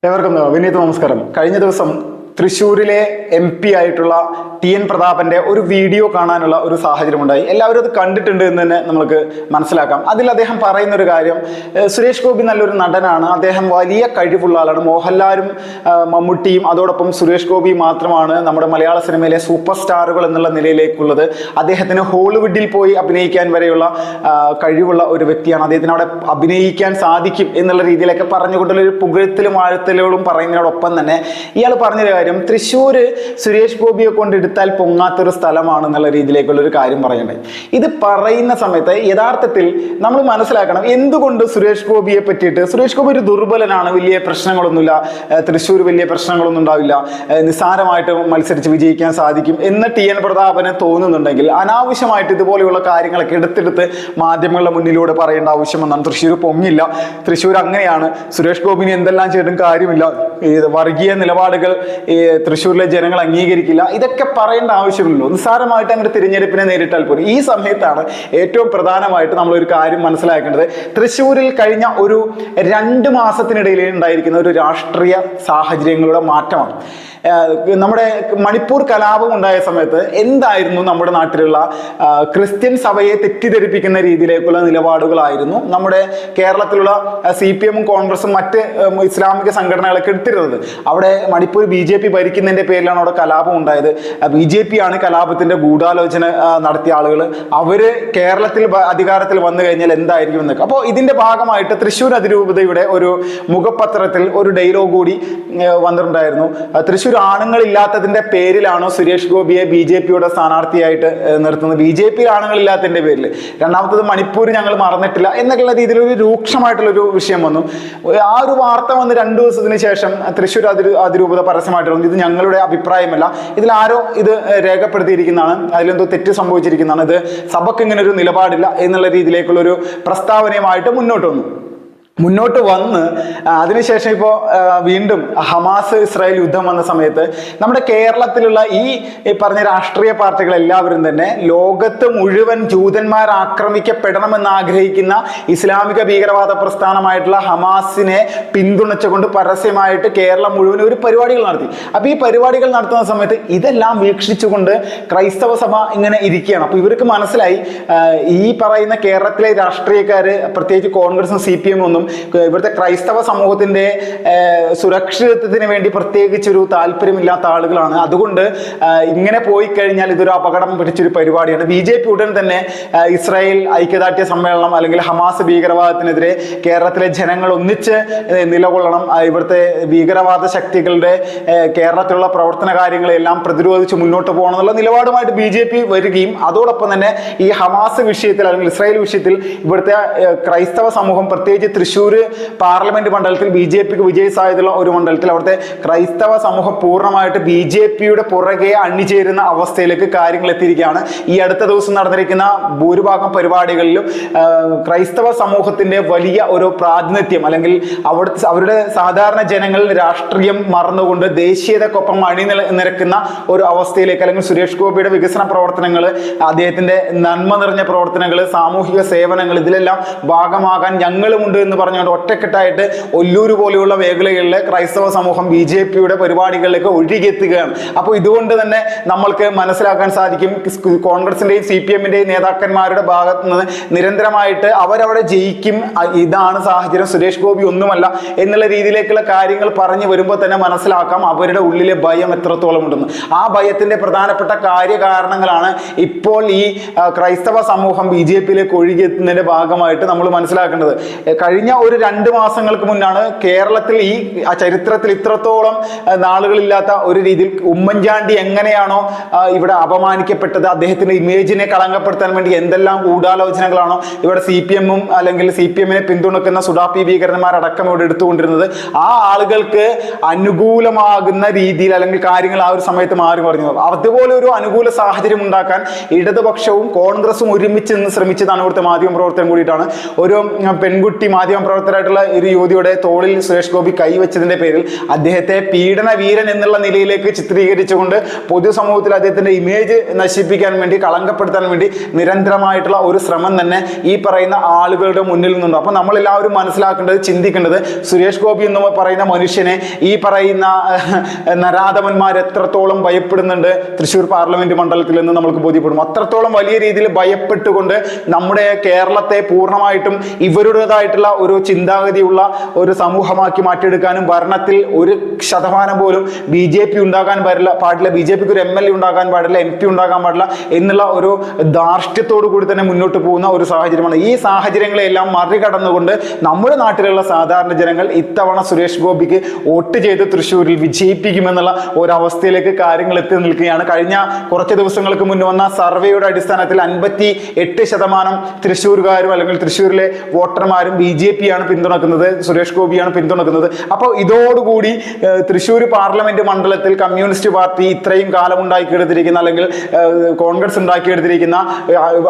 ഏവർക്കും വിനീത് നമസ്കാരം. കഴിഞ്ഞ ദിവസം തൃശ്ശൂരിലെ MP ആയിട്ടുള്ള TN പ്രതാപന്റെ ഒരു വീഡിയോ കാണാനുള്ള ഒരു സാഹചര്യമുണ്ടായി. എല്ലാവരും അത് കണ്ടിട്ടുണ്ട് എന്ന് തന്നെ നമുക്ക് മനസ്സിലാക്കാം. അതിൽ അദ്ദേഹം പറയുന്ന ഒരു കാര്യം, സുരേഷ് ഗോപി നല്ലൊരു നടനാണ്, അദ്ദേഹം വലിയ കഴിവുള്ള ആളാണ്, മോഹൻലാലും മമ്മൂട്ടിയും അതോടൊപ്പം സുരേഷ് ഗോപി മാത്രമാണ് നമ്മുടെ മലയാള സിനിമയിലെ സൂപ്പർ സ്റ്റാറുകൾ എന്നുള്ള നിലയിലേക്കുള്ളത്. അദ്ദേഹത്തിന് ഹോളിവുഡിൽ പോയി അഭിനയിക്കാൻ വരെയുള്ള കഴിവുള്ള ഒരു വ്യക്തിയാണ്, അദ്ദേഹത്തിന് അവിടെ അഭിനയിക്കാൻ സാധിക്കും എന്നുള്ള രീതിയിലൊക്കെ പറഞ്ഞുകൊണ്ടുള്ള ഒരു പുകഴ്ത്തലും ആഴ്ത്തലുകളും പറയുന്നതിനോടൊപ്പം തന്നെ ഇയാൾ പറഞ്ഞൊരു കാര്യം, തൃശ്ശൂര് സുരേഷ് ഗോപിയെ കൊണ്ട് എടുത്താൽ പൊങ്ങാത്തൊരു സ്ഥലമാണെന്നുള്ള രീതിയിലേക്കുള്ള ഒരു കാര്യം പറയുന്നുണ്ട്. ഇത് പറയുന്ന സമയത്ത് യഥാർത്ഥത്തിൽ നമ്മൾ മനസ്സിലാക്കണം എന്തുകൊണ്ട് സുരേഷ് ഗോപിയെ പറ്റിയിട്ട്. സുരേഷ് ഗോപി ഒരു ദുർബലനാണ്, വലിയ പ്രശ്നങ്ങളൊന്നുമില്ല, തൃശ്ശൂർ വലിയ പ്രശ്നങ്ങളൊന്നും ഉണ്ടാവില്ല, നിസ്സാരമായിട്ട് മത്സരിച്ച് വിജയിക്കാൻ സാധിക്കും എന്ന് TN പ്രതാപന് തോന്നുന്നുണ്ടെങ്കിൽ അനാവശ്യമായിട്ട് ഇതുപോലെയുള്ള കാര്യങ്ങളൊക്കെ എടുത്തെടുത്ത് മാധ്യമങ്ങളുടെ മുന്നിലൂടെ പറയേണ്ട ആവശ്യമെന്നാണ്. തൃശ്ശൂർ പൊങ്ങില്ല, തൃശ്ശൂർ അങ്ങനെയാണ്, സുരേഷ് ഗോപിന് എന്തെല്ലാം ചെയ്തിട്ടും കാര്യമില്ല, വർഗീയ നിലപാടുകൾ തൃശ്ശൂരിലെ ജനങ്ങൾ അംഗീകരിക്കില്ല, ഇതൊക്കെ പറയേണ്ട ആവശ്യമില്ലല്ലോ. നിസ്സാരമായിട്ട് അങ്ങനെ തിരഞ്ഞെടുപ്പിനെ നേരിട്ടാൽ പോലും. ഈ സമയത്താണ് ഏറ്റവും പ്രധാനമായിട്ട് നമ്മളൊരു കാര്യം മനസ്സിലാക്കേണ്ടത്. തൃശ്ശൂരിൽ കഴിഞ്ഞ ഒരു 2 മാസത്തിനിടയിൽ ഉണ്ടായിരിക്കുന്ന ഒരു രാഷ്ട്രീയ സാഹചര്യങ്ങളുടെ മാറ്റമാണ്. നമ്മുടെ മണിപ്പൂർ കലാപം ഉണ്ടായ സമയത്ത് എന്തായിരുന്നു നമ്മുടെ നാട്ടിലുള്ള ക്രിസ്ത്യൻ സഭയെ തെറ്റിദ്ധരിപ്പിക്കുന്ന രീതിയിലേക്കുള്ള നിലപാടുകളായിരുന്നു നമ്മുടെ കേരളത്തിലുള്ള CPM കോൺഗ്രസും മറ്റ് ഇസ്ലാമിക സംഘടനകളൊക്കെ എടുത്തിരുന്നത്. അവിടെ മണിപ്പൂർ BJP ഭരിക്കുന്നതിന്റെ പേരിലാണ് അവിടെ കലാപം ഉണ്ടായത്. BJP ആണ് കലാപത്തിന്റെ ഗൂഢാലോചന നടത്തിയ ആളുകൾ. അവര് കേരളത്തിൽ അധികാരത്തിൽ വന്നു കഴിഞ്ഞാൽ എന്തായിരിക്കും എന്നൊക്കെ. അപ്പോൾ ഇതിന്റെ ഭാഗമായിട്ട് തൃശ്ശൂർ അതിരൂപതയുടെ ഒരു മുഖപത്രത്തിൽ ഒരു ഡയലോഗ് കൂടി വന്നിട്ടുണ്ടായിരുന്നു. തൃശ്ശൂർ ആണുങ്ങളില്ലാത്തതിന്റെ പേരിലാണോ സുരേഷ് ഗോപിയെ BJPയുടെ സ്ഥാനാർത്ഥിയായിട്ട് നിർത്തുന്നത്? BJPയിൽ ആണുങ്ങളില്ലാത്തതിന്റെ പേരിൽ. രണ്ടാമത്തത് മണിപ്പൂർ ഞങ്ങൾ മറന്നിട്ടില്ല എന്നൊക്കെയുള്ള രീതിയിൽ ഒരു രൂക്ഷമായിട്ടുള്ളൊരു വിഷയം വന്നു. ആ ഒരു വാർത്ത വന്ന് 2 ദിവസത്തിന് ശേഷം തൃശ്ശൂർ അതിരൂപത പരസ്യമായിട്ട് വന്നു, ഇത് ഞങ്ങളുടെ അഭിപ്രായമല്ല, ഇതിൽ ആരോ ഇത് രേഖപ്പെടുത്തിയിരിക്കുന്നതാണ്, അതിലെന്തോ തെറ്റ് സംഭവിച്ചിരിക്കുന്നതാണ്, ഇത് സഭയ്ക്ക് ഇങ്ങനെ ഒരു നിലപാടില്ല എന്നുള്ള രീതിയിലേക്കുള്ള ഒരു പ്രസ്താവനയുമായിട്ട് മുന്നോട്ട് വന്ന് അതിനുശേഷം ഇപ്പോൾ വീണ്ടും ഹമാസ് ഇസ്രായേൽ യുദ്ധം വന്ന സമയത്ത് നമ്മുടെ കേരളത്തിലുള്ള ഈ പറഞ്ഞ രാഷ്ട്രീയ പാർട്ടികൾ എല്ലാവരും തന്നെ ലോകത്ത് മുഴുവൻ ജൂതന്മാർ ആക്രമിക്കപ്പെടണമെന്ന് ആഗ്രഹിക്കുന്ന ഇസ്ലാമിക ഭീകരവാദ പ്രസ്ഥാനമായിട്ടുള്ള ഹമാസിനെ പിന്തുണച്ചുകൊണ്ട് പരസ്യമായിട്ട് കേരളം മുഴുവൻ ഒരു പരിപാടികൾ നടത്തി. അപ്പോൾ ഈ പരിപാടികൾ നടത്തുന്ന സമയത്ത് ഇതെല്ലാം വീക്ഷിച്ചുകൊണ്ട് ക്രൈസ്തവ സഭ ഇങ്ങനെ ഇരിക്കുകയാണ്. അപ്പോൾ ഇവർക്ക് മനസ്സിലായി ഈ പറയുന്ന കേരളത്തിലെ രാഷ്ട്രീയക്കാർ, പ്രത്യേകിച്ച് കോൺഗ്രസും CPM ഒന്നും ഇവിടുത്തെ ക്രൈസ്തവ സമൂഹത്തിന്റെ സുരക്ഷിതത്വത്തിന് വേണ്ടി പ്രത്യേകിച്ചൊരു താല്പര്യമില്ലാത്ത ആളുകളാണ്. അതുകൊണ്ട് ഇങ്ങനെ പോയി കഴിഞ്ഞാൽ ഇതൊരു അപകടം പിടിച്ചൊരു പരിപാടിയാണ്. BJP ഉടൻ തന്നെ ഇസ്രായേൽ ഐക്യദാർഢ്യ സമ്മേളനം അല്ലെങ്കിൽ ഹമാസ് ഭീകരവാദത്തിനെതിരെ കേരളത്തിലെ ജനങ്ങൾ ഒന്നിച്ച് നിലകൊള്ളണം, ഇവിടുത്തെ ഭീകരവാദ ശക്തികളുടെ കേരളത്തിലുള്ള പ്രവർത്തന കാര്യങ്ങളെല്ലാം പ്രതിരോധിച്ച് മുന്നോട്ട് പോകണം എന്നുള്ള നിലപാടുമായിട്ട് BJP വരികയും അതോടൊപ്പം തന്നെ ഈ ഹമാസ് വിഷയത്തിൽ അല്ലെങ്കിൽ ഇസ്രായേൽ വിഷയത്തിൽ ഇവിടുത്തെ ക്രൈസ്തവ സമൂഹം, പ്രത്യേകിച്ച് തൃശ്ശൂർ പാർലമെന്റ് മണ്ഡലത്തിൽ BJPക്ക് വിജയ സാധ്യതയുള്ള ഒരു മണ്ഡലത്തിൽ അവിടുത്തെ ക്രൈസ്തവ സമൂഹം പൂർണ്ണമായിട്ട് BJPയുടെ പുറകെ അണിചേരുന്ന അവസ്ഥയിലേക്ക് കാര്യങ്ങൾ എത്തിയിരിക്കുകയാണ്. ഈ അടുത്ത ദിവസം നടന്നിരിക്കുന്ന ഭൂരിഭാഗം പരിപാടികളിലും ക്രൈസ്തവ സമൂഹത്തിന്റെ വലിയ ഒരു പ്രാതിനിധ്യം അല്ലെങ്കിൽ അവരുടെ സാധാരണ ജനങ്ങൾ രാഷ്ട്രീയം മറന്നുകൊണ്ട് ദേശീയതക്കൊപ്പം അണിനിരക്കുന്ന ഒരു അവസ്ഥയിലേക്ക്, അല്ലെങ്കിൽ സുരേഷ് ഗോപിയുടെ വികസന പ്രവർത്തനങ്ങൾ, അദ്ദേഹത്തിന്റെ നന്മ നിറഞ്ഞ പ്രവർത്തനങ്ങൾ, സാമൂഹിക സേവനങ്ങൾ, ഇതിലെല്ലാം ഭാഗമാകാൻ ഞങ്ങളുമുണ്ട് എന്ന് പറഞ്ഞുകൊണ്ട് ഒറ്റക്കെട്ടായിട്ട് ഒല്ലൂർ പോലെയുള്ള മേഖലകളിലെ ക്രൈസ്തവ സമൂഹം BJPയുടെ പരിപാടികളിലേക്ക് ഒഴുകിയെത്തുകയാണ്. അപ്പോൾ ഇതുകൊണ്ട് തന്നെ നമ്മൾക്ക് മനസ്സിലാക്കാൻ സാധിക്കും, കോൺഗ്രസിന്റെയും CPMന്റെയും നേതാക്കന്മാരുടെ ഭാഗത്ത് നിന്ന് നിരന്തരമായിട്ട് അവരവിടെ ജയിക്കും, ഇതാണ് സാഹചര്യം, സുരേഷ് ഗോപി ഒന്നുമല്ല എന്നുള്ള രീതിയിലേക്കുള്ള കാര്യങ്ങൾ പറഞ്ഞു വരുമ്പോൾ തന്നെ മനസ്സിലാക്കാം അവരുടെ ഉള്ളിലെ ഭയം എത്രത്തോളം ഉണ്ടെന്ന്. ആ ഭയത്തിന്റെ പ്രധാനപ്പെട്ട കാര്യകാരണങ്ങളാണ് ഇപ്പോൾ ഈ ക്രൈസ്തവ സമൂഹം BJPയിലേക്ക് ഒഴുകിയെത്തുന്നതിന്റെ ഭാഗമായിട്ട് നമ്മൾ മനസ്സിലാക്കേണ്ടത്. കഴിഞ്ഞ ഒരു 2 മാസങ്ങൾക്ക് മുന്നാണ് കേരളത്തിൽ ഈ ചരിത്രത്തിൽ ഇത്രത്തോളം നാളുകളില്ലാത്ത ഒരു രീതിയിൽ ഉമ്മൻചാണ്ടി എങ്ങനെയാണോ ഇവിടെ അപമാനിക്കപ്പെട്ടത്, അദ്ദേഹത്തിന്റെ ഇമേജിനെ കളങ്കപ്പെടുത്താൻ വേണ്ടി എന്തെല്ലാം ഗൂഢാലോചനകളാണോ ഇവിടെ CPMഉം അല്ലെങ്കിൽ CPMനെ പിന്തുണക്കുന്ന സുഡാപ്പി ഭീകരന്മാരടക്കം ഇവിടെ എടുത്തുകൊണ്ടിരുന്നത്, ആ ആളുകൾക്ക് അനുകൂലമാകുന്ന രീതിയിൽ അല്ലെങ്കിൽ കാര്യങ്ങൾ ആ ഒരു സമയത്ത് മാറി പറഞ്ഞു. അതുപോലെ ഒരു അനുകൂല സാഹചര്യം ഉണ്ടാക്കാൻ ഇടതുപക്ഷവും കോൺഗ്രസും ഒരുമിച്ച് നിന്ന് ശ്രമിച്ചതാണ് ഇവിടുത്തെ മാധ്യമ പ്രവർത്തനം കൂടിയിട്ടാണ്. ഒരു പെൺകുട്ടി മാധ്യമ മാധ്യമപ്രവർത്തകരായിട്ടുള്ള ഒരു യുവതിയുടെ തോളിൽ സുരേഷ് ഗോപി കൈവച്ചതിന്റെ പേരിൽ അദ്ദേഹത്തെ പീഡന വീരൻ എന്നുള്ള നിലയിലേക്ക് ചിത്രീകരിച്ചുകൊണ്ട് പൊതുസമൂഹത്തിൽ അദ്ദേഹത്തിന്റെ ഇമേജ് നശിപ്പിക്കാൻ വേണ്ടി, കളങ്കപ്പെടുത്താൻ വേണ്ടി നിരന്തരമായിട്ടുള്ള ഒരു ശ്രമം തന്നെ ഈ പറയുന്ന ആളുകളുടെ മുന്നിൽ നിന്നുണ്ട്. അപ്പൊ നമ്മളെല്ലാവരും മനസ്സിലാക്കേണ്ടത്, ചിന്തിക്കേണ്ടത്, സുരേഷ് ഗോപി എന്ന് പറയുന്ന മനുഷ്യനെ ഈ പറയുന്ന നരാധമന്മാർ എത്രത്തോളം ഭയപ്പെടുന്നുണ്ട് തൃശ്ശൂർ പാർലമെന്റ് മണ്ഡലത്തിൽ എന്ന് നമുക്ക് ബോധ്യപ്പെടും. അത്രത്തോളം വലിയ രീതിയിൽ ഭയപ്പെട്ടുകൊണ്ട് നമ്മുടെ കേരളത്തെ പൂർണ്ണമായിട്ടും ഇവരുടേതായിട്ടുള്ള ഒരു ചിന്താഗതിയുള്ള ഒരു സമൂഹമാക്കി മാറ്റിയെടുക്കാനും ഭരണത്തിൽ 1% പോലും BJP ഉണ്ടാകാൻ പാടില്ല, BJPക്ക് ഒരു MLA ഉണ്ടാകാൻ പാടില്ല, MP ഉണ്ടാകാൻ പാടില്ല എന്നുള്ള ഒരു ധാർഷ്ട്യത്തോടു കൂടി തന്നെ മുന്നോട്ട് പോകുന്ന ഒരു സാഹചര്യമാണ്. ഈ സാഹചര്യങ്ങളെല്ലാം മറികടന്നുകൊണ്ട് നമ്മുടെ നാട്ടിലുള്ള സാധാരണ ജനങ്ങൾ ഇത്തവണ സുരേഷ് ഗോപിക്ക് വോട്ട് ചെയ്ത് തൃശ്ശൂരിൽ വിജയിപ്പിക്കുമെന്നുള്ള ഒരവസ്ഥയിലേക്ക് കാര്യങ്ങൾ എത്തി നിൽക്കുകയാണ്. കഴിഞ്ഞ കുറച്ച് ദിവസങ്ങൾക്ക് മുന്നേ വന്ന സർവേയുടെ അടിസ്ഥാനത്തിൽ 58% തൃശ്ശൂർകാരും അല്ലെങ്കിൽ തൃശ്ശൂരിലെ വോട്ടർമാരും BJP ആണ് പിന്തുണക്കുന്നത്, സുരേഷ് ഗോപിയാണ് പിന്തുണക്കുന്നത്. അപ്പോൾ ഇതോടുകൂടി തൃശ്ശൂർ പാർലമെന്റ് മണ്ഡലത്തിൽ കമ്മ്യൂണിസ്റ്റ് പാർട്ടി ഇത്രയും കാലം ഉണ്ടാക്കിയെടുത്തിരിക്കുന്ന അല്ലെങ്കിൽ കോൺഗ്രസ് ഉണ്ടാക്കിയെടുത്തിരിക്കുന്ന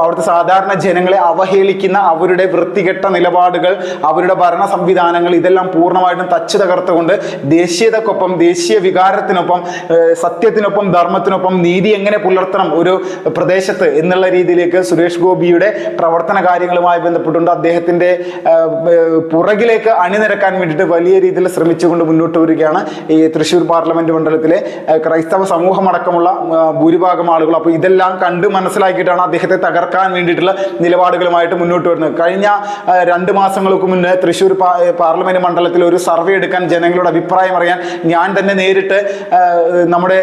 അവിടുത്തെ സാധാരണ ജനങ്ങളെ അവഹേളിക്കുന്ന അവരുടെ വൃത്തികെട്ട നിലപാടുകൾ, അവരുടെ ഭരണ സംവിധാനങ്ങൾ, ഇതെല്ലാം പൂർണ്ണമായിട്ടും തച്ചു തകർത്തുകൊണ്ട് ദേശീയതക്കൊപ്പം, ദേശീയ വികാരത്തിനൊപ്പം, സത്യത്തിനൊപ്പം, ധർമ്മത്തിനൊപ്പം നീതി എങ്ങനെ പുലർത്തണം ഒരു പ്രദേശത്ത് എന്നുള്ള രീതിയിലേക്ക് സുരേഷ് ഗോപിയുടെ പ്രവർത്തന കാര്യങ്ങളുമായി ബന്ധപ്പെട്ടുകൊണ്ട് അദ്ദേഹത്തിന്റെ പുറകിലേക്ക് അണിനിരക്കാൻ വേണ്ടിയിട്ട് വലിയ രീതിയിൽ ശ്രമിച്ചുകൊണ്ട് മുന്നോട്ട് വരികയാണ് ഈ തൃശ്ശൂർ പാർലമെന്റ് മണ്ഡലത്തിലെ ക്രൈസ്തവ സമൂഹമടക്കമുള്ള ഭൂരിഭാഗം ആളുകൾ. അപ്പോൾ ഇതെല്ലാം കണ്ട് മനസ്സിലാക്കിയിട്ടാണ് അദ്ദേഹത്തെ തകർക്കാൻ വേണ്ടിയിട്ടുള്ള നിലപാടുകളുമായിട്ട് മുന്നോട്ട് വരുന്നത്. കഴിഞ്ഞ 2 മാസങ്ങൾക്ക് മുന്നേ തൃശ്ശൂർ പാർലമെന്റ് മണ്ഡലത്തിൽ ഒരു സർവേ എടുക്കാൻ, ജനങ്ങളുടെ അഭിപ്രായം അറിയാൻ ഞാൻ തന്നെ നേരിട്ട് നമ്മുടെ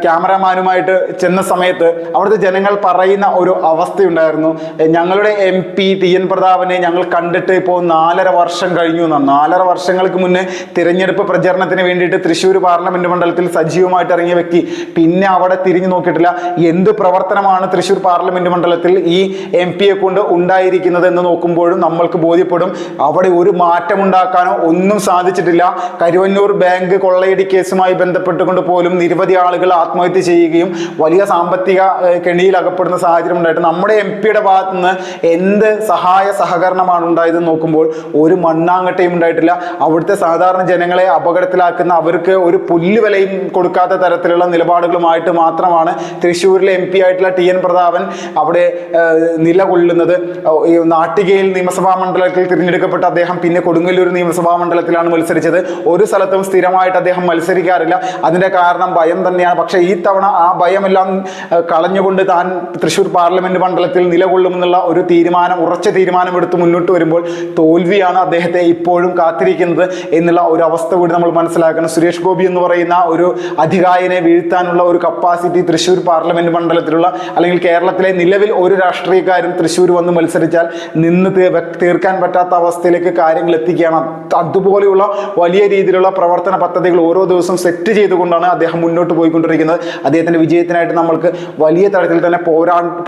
ക്യാമറമാനുമായിട്ട് ചെന്ന സമയത്ത് അവിടുത്തെ ജനങ്ങൾ പറയുന്ന ഒരു അവസ്ഥയുണ്ടായിരുന്നു. ഞങ്ങളുടെ MP TN പ്രതാപനെ ഞങ്ങൾ കണ്ടിട്ട് ഇപ്പോൾ 4.5 വർഷം കഴിഞ്ഞു എന്നാണ്. 4.5 വർഷങ്ങൾക്ക് മുന്നേ തിരഞ്ഞെടുപ്പ് പ്രചരണത്തിന് വേണ്ടിയിട്ട് തൃശ്ശൂർ പാർലമെന്റ് മണ്ഡലത്തിൽ സജീവമായിട്ട് ഇറങ്ങിയ വ്യക്തി പിന്നെ അവിടെ തിരിഞ്ഞു നോക്കിയിട്ടില്ല. എന്ത് പ്രവർത്തനമാണ് തൃശ്ശൂർ പാർലമെന്റ് മണ്ഡലത്തിൽ ഈ MP കൊണ്ട് ഉണ്ടായിരിക്കുന്നത് എന്ന് നോക്കുമ്പോഴും നമ്മൾക്ക് ബോധ്യപ്പെടും അവിടെ ഒരു മാറ്റമുണ്ടാക്കാനോ ഒന്നും സാധിച്ചിട്ടില്ല. കരുവന്നൂർ ബാങ്ക് കൊള്ളയടി കേസുമായി ബന്ധപ്പെട്ടുകൊണ്ട് പോലും നിരവധി ആളുകൾ ആത്മഹത്യ ചെയ്യുകയും വലിയ സാമ്പത്തിക കെണിയിൽ അകപ്പെടുന്ന സാഹചര്യം ഉണ്ടായിട്ട് നമ്മുടെ MP-യുടെ ഭാഗത്തു നിന്ന് എന്ത് സഹായ സഹകരണമാണ് ഉണ്ടായത് നോക്കുമ്പോൾ ഒരു മണ്ണാങ്കട്ടയും ഉണ്ടായിട്ടില്ല. അവിടുത്തെ സാധാരണ ജനങ്ങളെ അപകടത്തിലാക്കുന്ന, അവർക്ക് ഒരു പുല്ലുവിലയും കൊടുക്കാത്ത തരത്തിലുള്ള നിലപാടുകളുമായിട്ട് മാത്രമാണ് തൃശ്ശൂരിലെ MP ആയിട്ടുള്ള TN പ്രതാപൻ അവിടെ നിലകൊള്ളുന്നത്. നാട്ടികയിൽ നിയമസഭാ മണ്ഡലത്തിൽ തിരഞ്ഞെടുക്കപ്പെട്ട അദ്ദേഹം പിന്നെ കൊടുങ്ങല്ലൂർ നിയമസഭാ മണ്ഡലത്തിലാണ് മത്സരിച്ചത്. ഒരു സ്ഥലത്തും സ്ഥിരമായിട്ട് അദ്ദേഹം മത്സരിക്കാറില്ല. അതിന്റെ കാരണം ഭയം തന്നെയാണ്. പക്ഷേ ഈ തവണ ആ ഭയമെല്ലാം കളഞ്ഞുകൊണ്ട് താൻ തൃശ്ശൂർ പാർലമെന്റ് മണ്ഡലത്തിൽ നിലകൊള്ളുമെന്നുള്ള ഒരു ഉറച്ച തീരുമാനം എടുത്ത് മുന്നോട്ട് വരുമ്പോൾ തോൽവിയാണ് അദ്ദേഹത്തെ ഇപ്പോഴും കാത്തിരിക്കുന്നത് എന്നുള്ള ഒരു അവസ്ഥ കൂടി നമ്മൾ മനസ്സിലാക്കണം. സുരേഷ് ഗോപി എന്ന് പറയുന്ന ഒരു അധികായനെ വീഴ്ത്താനുള്ള ഒരു കപ്പാസിറ്റി തൃശ്ശൂർ പാർലമെന്റ് മണ്ഡലത്തിലുള്ള അല്ലെങ്കിൽ കേരളത്തിലെ നിലവിൽ ഒരു രാഷ്ട്രീയക്കാരും തൃശ്ശൂർ വന്ന് മത്സരിച്ചാൽ നിന്ന് തീർക്കാൻ പറ്റാത്ത അവസ്ഥയിലേക്ക് കാര്യങ്ങൾ എത്തിക്കുകയാണ്. അതുപോലെയുള്ള വലിയ രീതിയിലുള്ള പ്രവർത്തന പദ്ധതികൾ ഓരോ ദിവസവും സെറ്റ് ചെയ്തുകൊണ്ടാണ് അദ്ദേഹം മുന്നോട്ട് പോയിക്കൊണ്ടിരിക്കുന്നത്. അദ്ദേഹത്തിന്റെ വിജയത്തിനായിട്ട് നമ്മൾക്ക് വലിയ തരത്തിൽ തന്നെ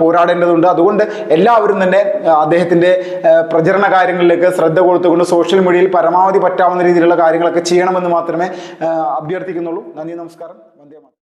പോരാടേണ്ടതുണ്ട്. അതുകൊണ്ട് എല്ലാവരും തന്നെ അദ്ദേഹത്തിന്റെ പ്രചരണ കാര്യങ്ങളിലേക്ക് ശ്രദ്ധ കൊടുത്തുകൊണ്ട് സോഷ്യൽ മീഡിയയിൽ പരമാവധി പറ്റാവുന്ന രീതിയിലുള്ള കാര്യങ്ങളൊക്കെ ചെയ്യണമെന്ന് മാത്രമേ അഭ്യർത്ഥിക്കുന്നുള്ളൂ. നന്ദി, നമസ്കാരം, വന്ദേ മാതരം.